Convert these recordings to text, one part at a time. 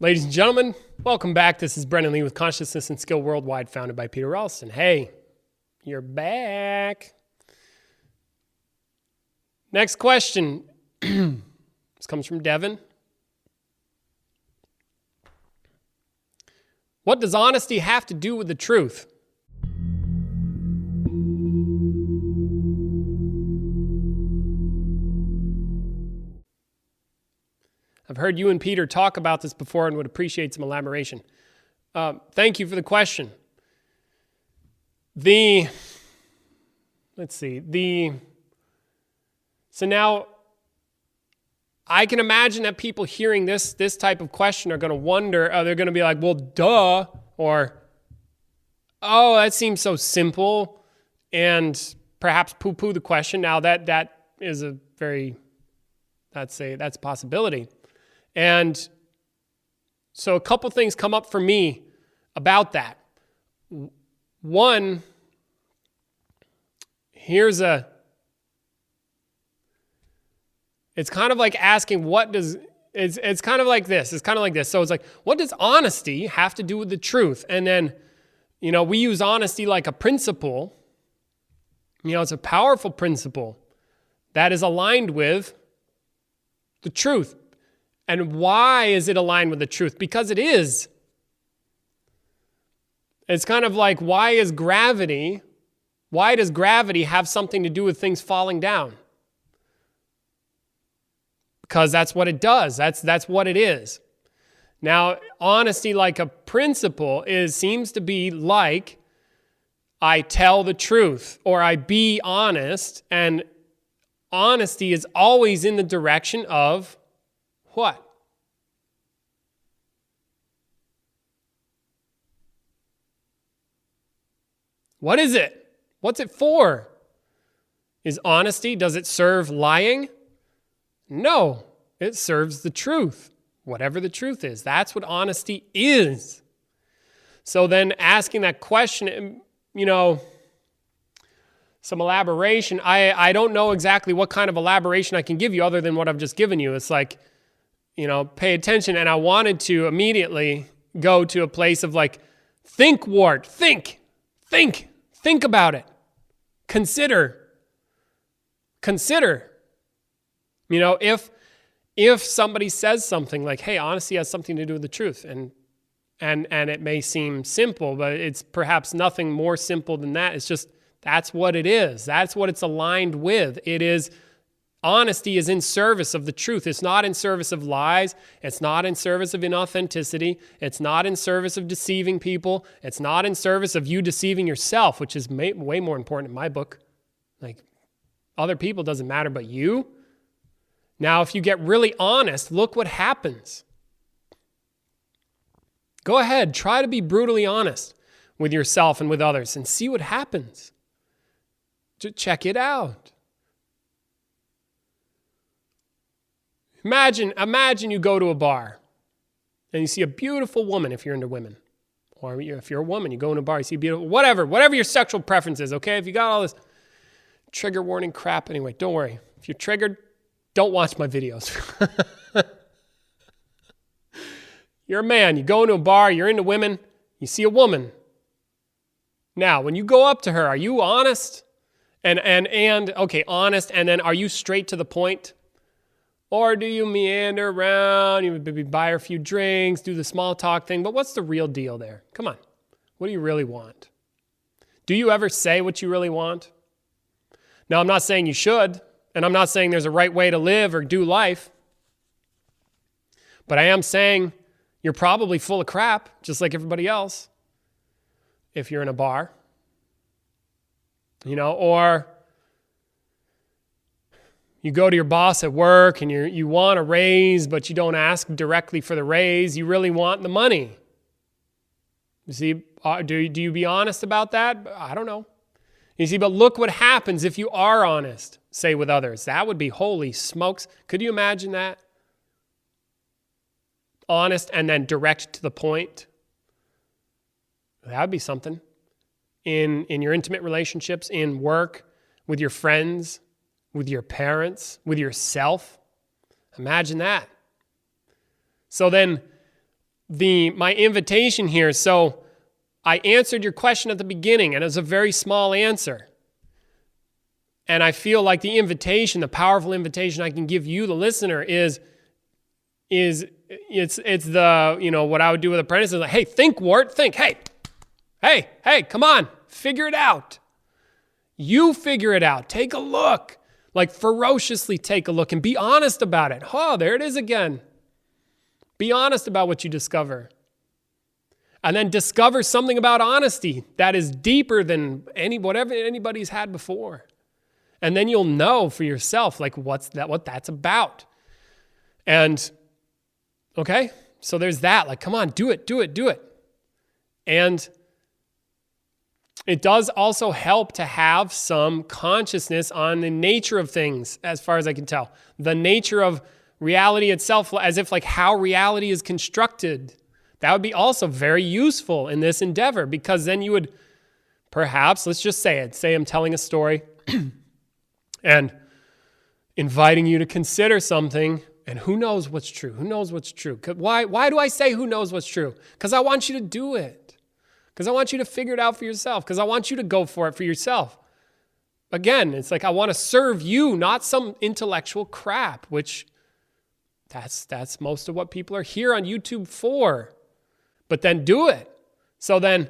Ladies and gentlemen, welcome back. This is Brendan Lee with Consciousness and Skill Worldwide, founded by Peter Ralston. Hey, you're back. Next question. This comes from Devin. What does honesty have to do with the truth? I've heard you and Peter talk about this before and would appreciate some elaboration. Thank you for the question. So now I can imagine that people hearing this type of question are going to wonder, they're going to be like, well, duh, or, oh, that seems so simple, and perhaps poo-poo the question. Now that is that's a possibility. And so a couple things come up for me about that. One, it's kind of like asking it's kind of like this. So it's like, what does honesty have to do with the truth? And then, we use honesty like a principle. It's a powerful principle that is aligned with the truth. And why is it aligned with the truth? Because it is. It's kind of like, why does gravity have something to do with things falling down? Because that's what it does. That's what it is. Now, honesty like a principle seems to be like I tell the truth or I be honest, and honesty is always in the direction of what? What is it? What's it for? Does it serve lying? No, it serves the truth, whatever the truth is. That's what honesty is. So then asking that question, some elaboration. I don't know exactly what kind of elaboration I can give you other than what I've just given you. It's like, pay attention. And I wanted to immediately go to a place of like, think, Ward, think about it. Consider. If somebody says something like, hey, honesty has something to do with the truth, and it may seem simple, but it's perhaps nothing more simple than that. It's just, that's what it is. That's what it's aligned with. Honesty is in service of the truth. It's not in service of lies. It's not in service of inauthenticity. It's not in service of deceiving people. It's not in service of you deceiving yourself, which is way more important in my book. Like, other people doesn't matter, but you. Now, if you get really honest, look what happens. Go ahead, try to be brutally honest with yourself and with others and see what happens. Just check it out. Imagine you go to a bar and you see a beautiful woman, if you're into women. Or if you're a woman, you go in a bar, you see a beautiful, whatever your sexual preference is, okay? If you got all this trigger warning crap, anyway, don't worry. If you're triggered, don't watch my videos. You're a man, you go into a bar, you're into women, you see a woman. Now, when you go up to her, are you honest? Okay, honest, and then are you straight to the point? Or do you meander around, you maybe buy her a few drinks, do the small talk thing, but what's the real deal there? Come on, what do you really want? Do you ever say what you really want? Now, I'm not saying you should, and I'm not saying there's a right way to live or do life, but I am saying you're probably full of crap, just like everybody else, if you're in a bar. Or you go to your boss at work and you want a raise, but you don't ask directly for the raise. You really want the money. You see, do you be honest about that? I don't know. You see, but look what happens if you are honest, say, with others. That would be holy smokes. Could you imagine that? Honest and then direct to the point. That would be something. In your intimate relationships, in work, with your friends, with your parents, with yourself. Imagine that. So then, my invitation here. So I answered your question at the beginning, and it was a very small answer. And I feel like the invitation, the powerful invitation I can give you, the listener, is it's the, what I would do with apprentices, like, hey, think, Wart, think, hey, come on, figure it out. You figure it out. Take a look, like ferociously take a look and be honest about it. Oh, there it is again. Be honest about what you discover. And then discover something about honesty that is deeper than whatever anybody's had before. And then you'll know for yourself, like, what that's about. And, okay, so there's that. Like, come on, do it. And it does also help to have some consciousness on the nature of things, as far as I can tell. The nature of reality itself, as if like how reality is constructed. That would be also very useful in this endeavor, because then you would perhaps, let's just say it. Say I'm telling a story and inviting you to consider something, and who knows what's true? Who knows what's true? Why do I say who knows what's true? Because I want you to do it. Because I want you to figure it out for yourself. Because I want you to go for it for yourself. Again, it's like I want to serve you, not some intellectual crap, which that's most of what people are here on YouTube for. But then do it. So then,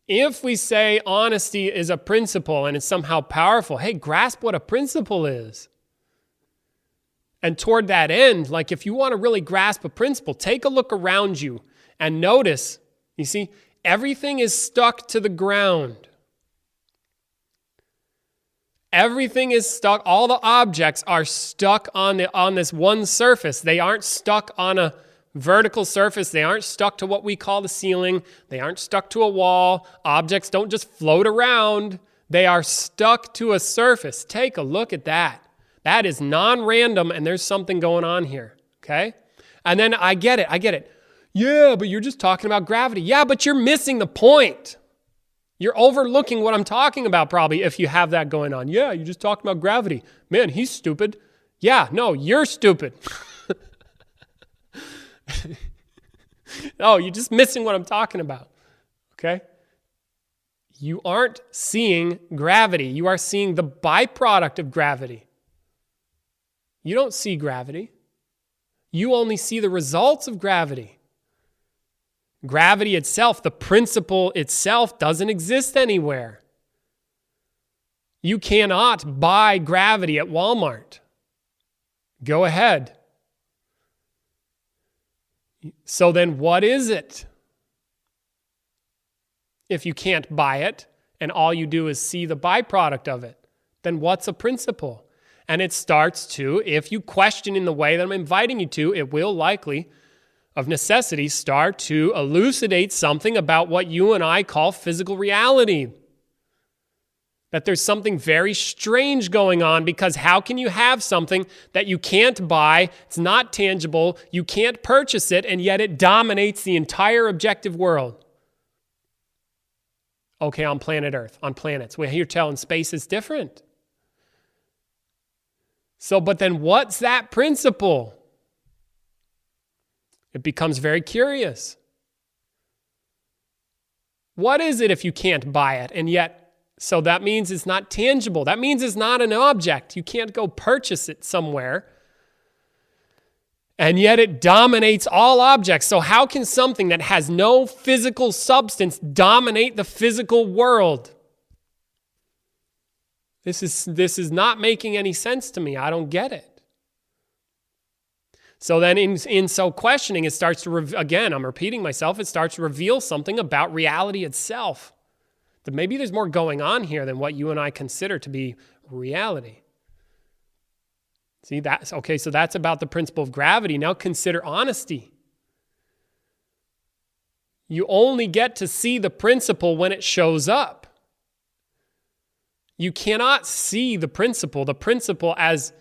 if we say honesty is a principle and it's somehow powerful, hey, grasp what a principle is. And toward that end, like if you want to really grasp a principle, take a look around you and notice, you see, everything is stuck to the ground. Everything is stuck. All the objects are stuck on this one surface. They aren't stuck on a vertical surface. They aren't stuck to what we call the ceiling. They aren't stuck to a wall. Objects don't just float around. They are stuck to a surface. Take a look at that. That is non-random, and there's something going on here, okay? And then I get it. Yeah, but you're just talking about gravity. Yeah, but you're missing the point. You're overlooking what I'm talking about probably if you have that going on. Yeah, you're just talking about gravity. Man, he's stupid. Yeah, no, you're stupid. No, you're just missing what I'm talking about, okay? You aren't seeing gravity. You are seeing the byproduct of gravity. You don't see gravity. You only see the results of gravity. Gravity itself, the principle itself, doesn't exist anywhere. You cannot buy gravity at Walmart. Go ahead. So then what is it? If you can't buy it and all you do is see the byproduct of it, then what's a principle? And it starts to, if you question in the way that I'm inviting you to, it will likely, of necessity, start to elucidate something about what you and I call physical reality. That there's something very strange going on, because how can you have something that you can't buy, it's not tangible, you can't purchase it, and yet it dominates the entire objective world? Okay, on planet Earth, on planets. Well, you're telling space is different. So, but then what's that principle? It becomes very curious. What is it if you can't buy it? And yet, so that means it's not tangible. That means it's not an object. You can't go purchase it somewhere. And yet it dominates all objects. So how can something that has no physical substance dominate the physical world? This is not making any sense to me. I don't get it. So then in so questioning, it starts to, again, I'm repeating myself, it starts to reveal something about reality itself. That maybe there's more going on here than what you and I consider to be reality. See, that's okay, so that's about the principle of gravity. Now consider honesty. You only get to see the principle when it shows up. You cannot see the principle as,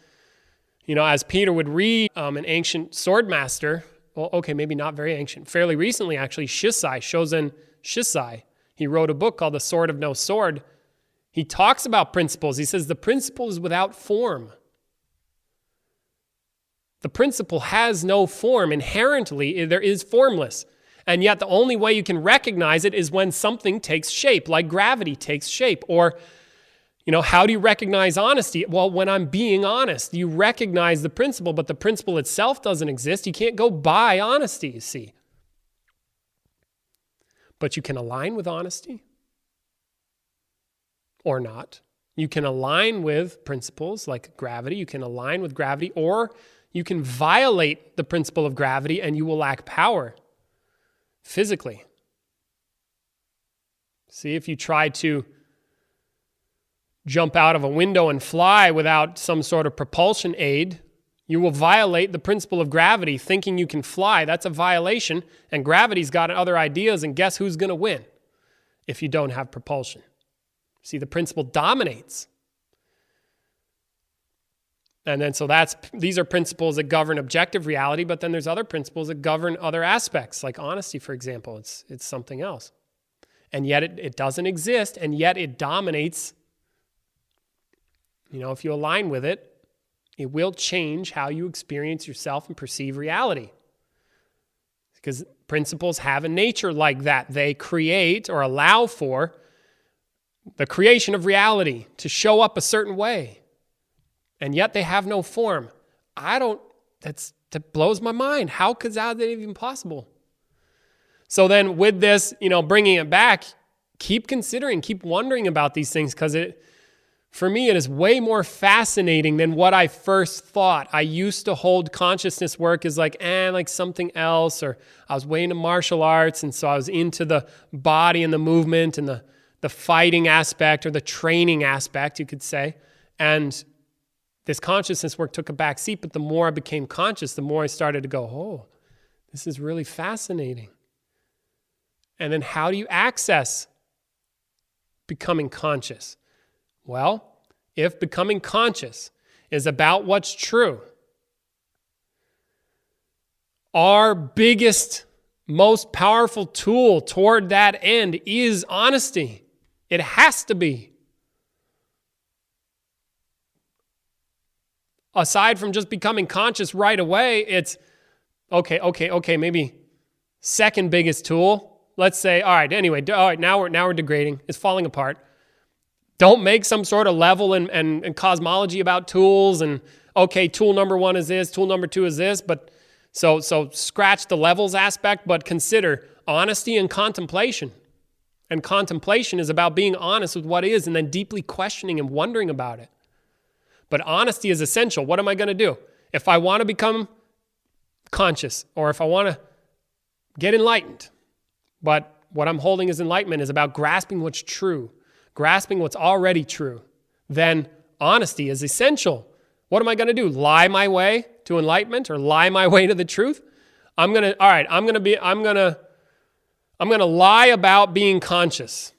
as Peter would read an ancient sword master. Well, okay, maybe not very ancient. Fairly recently, actually, Shozen Shisai. He wrote a book called The Sword of No Sword. He talks about principles. He says the principle is without form. The principle has no form. Inherently, there is formless. And yet the only way you can recognize it is when something takes shape, like gravity takes shape. Or, how do you recognize honesty? Well, when I'm being honest, you recognize the principle, but the principle itself doesn't exist. You can't go by honesty, you see. But you can align with honesty or not. You can align with principles like gravity. You can align with gravity, or you can violate the principle of gravity and you will lack power physically. See, if you try to jump out of a window and fly without some sort of propulsion aid, you will violate the principle of gravity thinking you can fly. That's a violation, and gravity's got other ideas, and guess who's going to win if you don't have propulsion? See, the principle dominates. And then these are principles that govern objective reality, but then there's other principles that govern other aspects, like honesty, for example. It's something else. And yet it doesn't exist, and yet it dominates. If you align with it, it will change how you experience yourself and perceive reality. Because principles have a nature like that. They create or allow for the creation of reality to show up a certain way. And yet they have no form. That blows my mind. How could that even possible? So then with this, bringing it back, keep considering, keep wondering about these things, because for me, it is way more fascinating than what I first thought. I used to hold consciousness work as like something else, or I was way into martial arts, and so I was into the body and the movement and the fighting aspect, or the training aspect, you could say. And this consciousness work took a back seat, but the more I became conscious, the more I started to go, oh, this is really fascinating. And then how do you access becoming conscious? Well, if becoming conscious is about what's true, our biggest, most powerful tool toward that end is honesty. It has to be. Aside from just becoming conscious right away, it's okay, maybe second biggest tool. Let's say, all right, now we're degrading. It's falling apart. Don't make some sort of level and cosmology about tools and, okay, tool number 1 is this, tool number 2 is this, but so scratch the levels aspect, but consider honesty and contemplation. And contemplation is about being honest with what is and then deeply questioning and wondering about it. But honesty is essential. What am I going to do? If I want to become conscious, or if I want to get enlightened, but what I'm holding as enlightenment is about grasping what's true, grasping what's already true, then honesty is essential. What am I going to do? Lie my way to enlightenment, or lie my way to the truth? I'm going to lie about being conscious.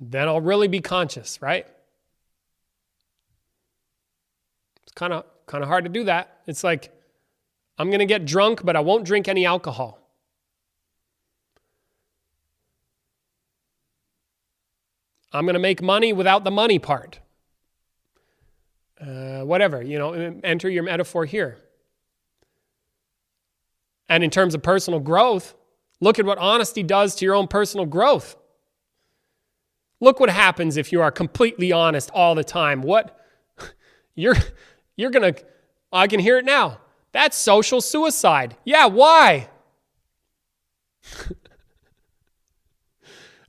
Then I'll really be conscious, right? It's kind of hard to do that. It's like, I'm going to get drunk, but I won't drink any alcohol. I'm going to make money without the money part. Whatever, enter your metaphor here. And in terms of personal growth, look at what honesty does to your own personal growth. Look what happens if you are completely honest all the time. You're going to, I can hear it now. That's social suicide. Yeah, why?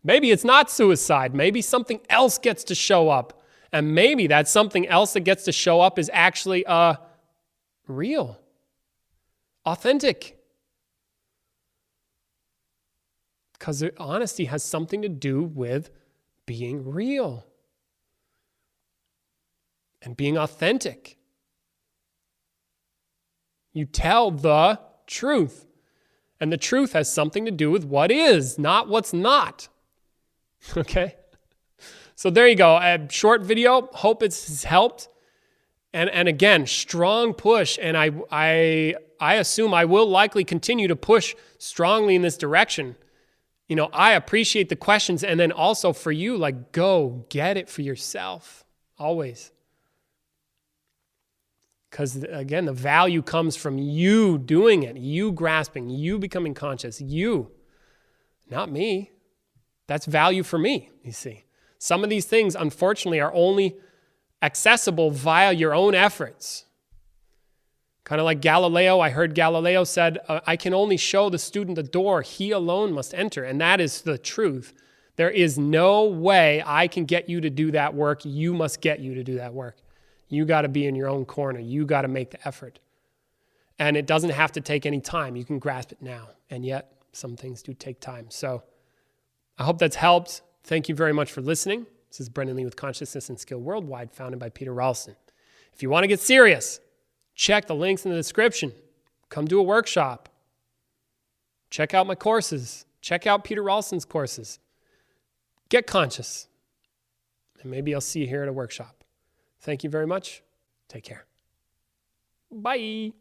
Maybe it's not suicide. Maybe something else gets to show up. And maybe that something else that gets to show up is actually real, authentic. Because honesty has something to do with being real and being authentic. You tell the truth. And the truth has something to do with what is, not what's not. Okay? So there you go. A short video. Hope it's helped. And again, strong push. And I assume I will likely continue to push strongly in this direction. I appreciate the questions. And then also for you, go get it for yourself. Always. Because again, the value comes from you doing it, you grasping, you becoming conscious, you, not me. That's value for me, you see. Some of these things, unfortunately, are only accessible via your own efforts. Kind of like Galileo, I heard Galileo said, I can only show the student the door, he alone must enter. And that is the truth. There is no way I can get you to do that work. You must get you to do that work. You got to be in your own corner. You got to make the effort. And it doesn't have to take any time. You can grasp it now. And yet, some things do take time. So I hope that's helped. Thank you very much for listening. This is Brendan Lee with Consciousness and Skill Worldwide, founded by Peter Ralston. If you want to get serious, check the links in the description. Come do a workshop. Check out my courses. Check out Peter Ralston's courses. Get conscious. And maybe I'll see you here at a workshop. Thank you very much. Take care. Bye.